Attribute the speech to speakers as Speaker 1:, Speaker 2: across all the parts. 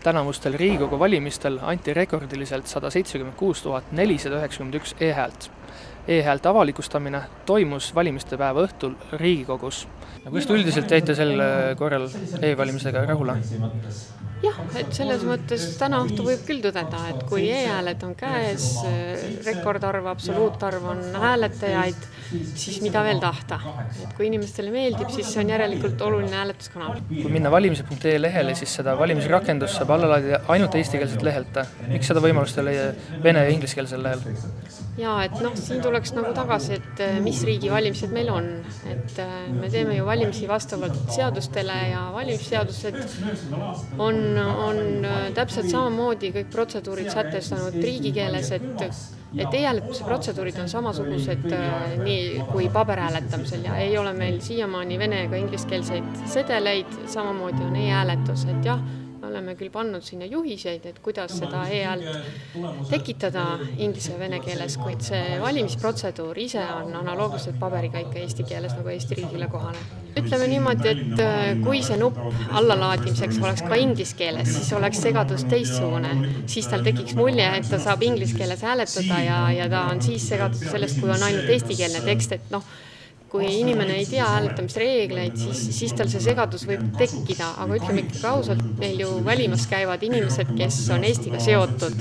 Speaker 1: Tänavustel Riigikogu valimistel anti rekordiliselt 176 491 e-häält. E-häälte avalikustamine toimus valimiste päeva õhtul Riigikogus. Kuidas te üldiselt jäite sel korral e-valimisega rahule?
Speaker 2: Jah, et selles mõttes täna õhtu võib küll tõdeda, et kui e-hääled on käes, rekordarv, absoluutarv on hääletajaid, siis mida veel tahta. Et kui inimestele meeldib, siis see on järelikult oluline hääletuskanal.
Speaker 1: Kui minna valimise.ee lehele, siis seda valimisrakendust saab alla laadida ainult eestikeelselt lehelt. Miks seda võimalust ei leia vene ja ingliskeelsel lehel?
Speaker 2: Ja, et siin tuleks nagu tagasi, et mis riigi valimised meil on. Et me teeme ju valimisi vastavalt seadustele ja valimisseadused on täpselt samamoodi kõik protseduurid sätestanud riigikeeles, et e-hääletuse protseduurid on samasugused nii kui paberhääletamisel ja ei ole meil siiamaani vene ega ingliskeelseid sedeleid, samamoodi on e-hääletus, et jah, me oleme küll pannud sinna juhiseid, et kuidas seda e-häält tekitada inglise ja vene keeles, kuid see valimisprotseduur ise on analoogiliselt paberiga ikka eesti keeles nagu Eesti riigile kohane. Ütleme niimoodi, et kui see nupp allalaadimiseks oleks ka inglise keeles, siis oleks segadus teistsugune. Siis tal tekiks mulje, et ta saab inglise keeles hääletada ja ta on siis segadus sellest, kui on ainult eestikeelne tekst, et kui inimene ei tea hääletamisreegleid, siis tal see segadus võib tekkida, aga ütleme ikkagi ausalt, meil ju valimas käivad inimesed, kes on Eestiga seotud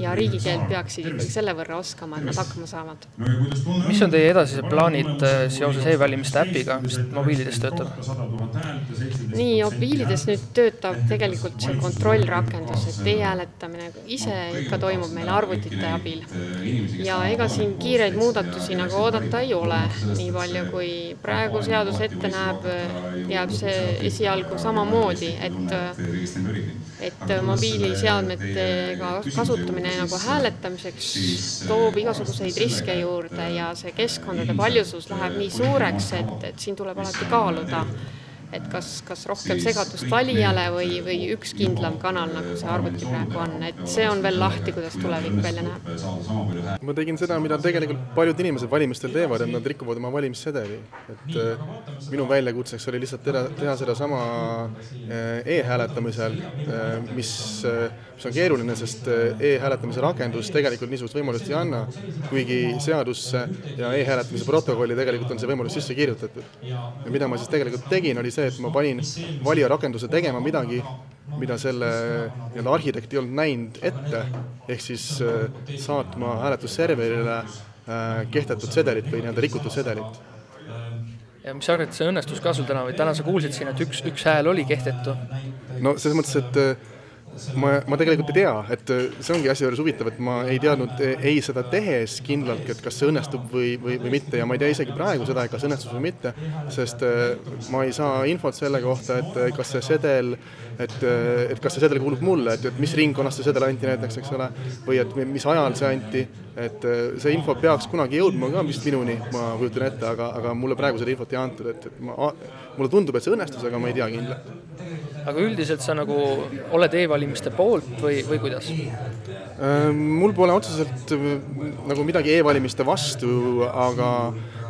Speaker 2: ja riigikeelt peaksid ikkagi selle võrra oskama, et nad hakkama saavad.
Speaker 1: Mis on teie edasised plaanid seoses e-valimiste äpiga, mis mobiilides töötab?
Speaker 2: Nii, mobiilides nüüd töötab tegelikult see kontrollrakendus, et e-hääletamine ise ikka toimub meil arvutite abil. Ja ega siin kiireid muudatusi nagu oodata ei ole nii palju, kui praegu seadus ette näeb, jääb see esialgu samamoodi, et mobiiliseadmetega kasutamine nagu hääletamiseks toob igasuguseid riske juurde ja see keskkondade paljusus läheb nii suureks, et siin tuleb alati kaaluda, et kas rohkem segadust valijale või üks kindlam kanal, nagu see arvuti praegu on. Et see on veel lahti, kuidas tulevik välja näeb.
Speaker 3: Ma tegin seda, mida tegelikult paljud inimesed valimistel teevad, et nad rikuvad oma valimissedeli. Et minu väljakutseks oli lihtsalt teha seda sama e-hääletamisel, mis on keeruline, sest e-hääletamise rakendus tegelikult niisugust võimalust ei anna, kuigi seadusse ja e-hääletamise protokolli tegelikult on see võimalus sisse kirjutatud. Ja mida ma siis tegelikult tegin, oli see, et ma panin valija rakenduse tegema midagi, mida selle arhitekt ei olnud näinud ette, ehk siis saatma hääletusserverile kehtetud sedelit või rikutud sedelit.
Speaker 1: Ja mis arvad, et see õnnestus ka sul täna või täna sa kuulsid siin, et üks hääl oli kehtetu?
Speaker 3: No selles mõttes, et ma tegelikult ei tea, et see ongi asja juures huvitav, et ma ei teadnud ei seda tehes kindlalt, et kas see õnnestub või mitte ja ma ei tea isegi praegu seda, kas õnnestus või mitte, sest ma ei saa infot selle kohta, et kas see sedel, et kas see sedel kuulub mulle, et mis ringkonnast see sedel anti näiteks, eks ole, või et mis ajal see anti, et see info peaks kunagi jõudma ka vist minuni, ma kujutan ette, aga mulle praegu seda infot ei antud, et mulle tundub, et see õnnestus, aga ma ei tea kindlalt.
Speaker 1: Aga üldiselt sa nagu oled e-valimiste poolt või kuidas?
Speaker 3: Mul pole otseselt nagu midagi e-valimiste vastu, aga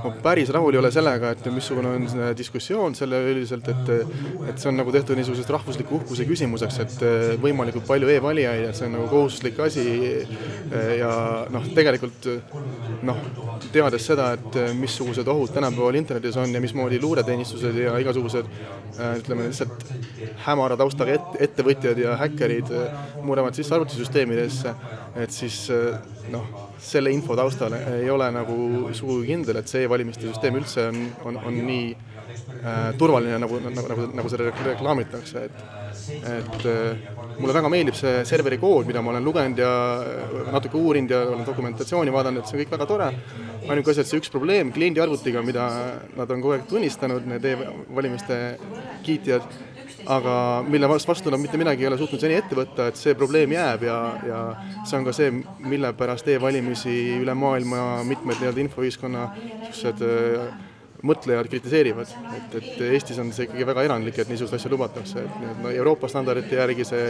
Speaker 3: ma päris rahul ei ole sellega, et missugune on diskussioon selle üldiselt, et see on nagu tehtud niisugusest rahvusliku uhkuse küsimuseks, et võimalikult palju e-valijaid, et see on nagu kohustuslik asi ja tegelikult teades seda, et missugused ohud tänapäeval internetis on ja mismoodi luureteenistused ja igasugused ütleme lihtsalt hämara taustaga ettevõtjad ja häkkerid murevad sisse arvutisüsteemidesse, et siis selle info taustal ei ole nagu sugugi kindel, et see e-valimiste süsteem üldse on nii turvaline, nagu seda reklaamitakse. Et mulle väga meeldib see serveri kood, mida ma olen lugenud ja natuke uurinud ja olen dokumentatsiooni vaadanud, et see on kõik väga tore. Ainuke asi, et see üks probleem kliendi arvutiga, mida nad on kogu aeg tunnistanud, need e-valimiste kiitjad, aga mille vastu nad mitte midagi ei ole suutnud seni ette võtta, et see probleem jääb ja see on ka see, mille pärast e-valimisi üle maailma mitmed infoühiskonna mõtlejad kritiseerivad, et Eestis on see ikkagi väga erandlik, et niisugust asja lubatakse. Euroopa standardite järgi see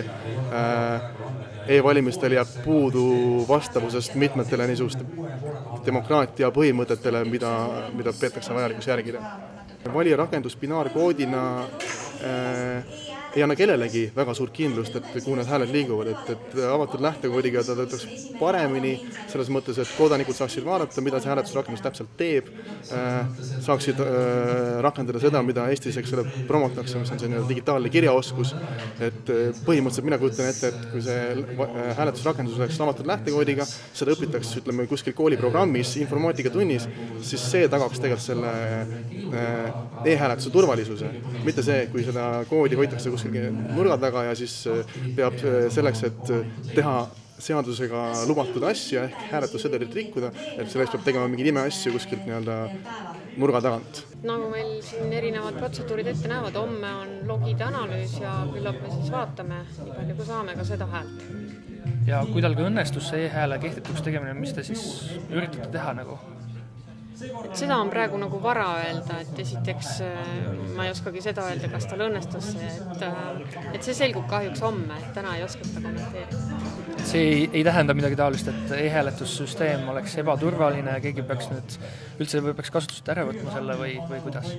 Speaker 3: e-valimistel jääb puudu vastavusest mitmetele niisuguste demokraatia põhimõtetele, mida peetakse vajalikuks järgida. Valijarakendus binaarkoodina ei anna kellelegi väga suurt kindlust, et kuhu need hääled liiguvad, et avatud lähtekoodiga ta töötaks paremini, selles mõttes, et kodanikud saaksid vaadata, mida see hääletusrakendus täpselt teeb, saaksid rakendada seda, mida Eestis promotakse, mis on see digitaalne kirjaoskus, et põhimõtteliselt mina kujutan ette, et kui see hääletusrakendus oleks avatud lähtekoodiga, seda õpitakse, ütleme, kuskil kooliprogrammis, informaatikatunnis, siis see tagaks tegelikult selle e-hääletuse turvalisuse, mitte see, kui seda koodi hoitakse kuskil nurga taga ja siis peab selleks, et teha seadusega lubatud asja ehk hääletussedelit rikkuda, et selleks peab tegema mingi imeasju kuskilt nurga tagant.
Speaker 2: Nagu meil siin erinevad protseduurid ette näevad, homme on logide analüüs ja küllap me siis vaatame, nii palju kui saame ka seda häält.
Speaker 1: Ja kui tal ka õnnestus see e-hääle kehtetuks tegemine, mis te siis üritate teha nagu?
Speaker 2: Et seda on praegu nagu vara öelda, et esiteks ma ei oskagi seda öelda, kas tal õnnestus see, et see selgub kahjuks homme, et täna ei oskata kommenteerida.
Speaker 1: See ei tähenda midagi taolist, et e-hääletussüsteem oleks ebaturvaline ja keegi peaks nüüd üldse peaks kasutust ära võtma selle või kuidas?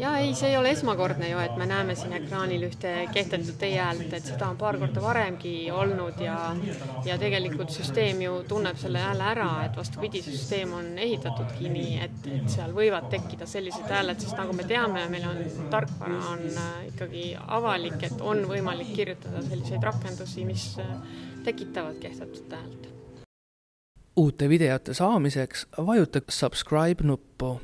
Speaker 2: Ja ei, see ei ole esmakordne ju, et me näeme siin ekraanil ühte kehtetud e-häält, et seda on paar korda varemgi olnud ja tegelikult süsteem ju tunneb selle hääle ära, et vastupidi, süsteem on ehitatudki nii, et seal võivad tekkida sellised hääled, sest nagu me teame, meil on tarkvara on ikkagi avalik, et on võimalik kirjutada selliseid rakendusi, mis tekitavad kehtetud häält.
Speaker 1: Uute videote saamiseks vajuta subscribe nuppu.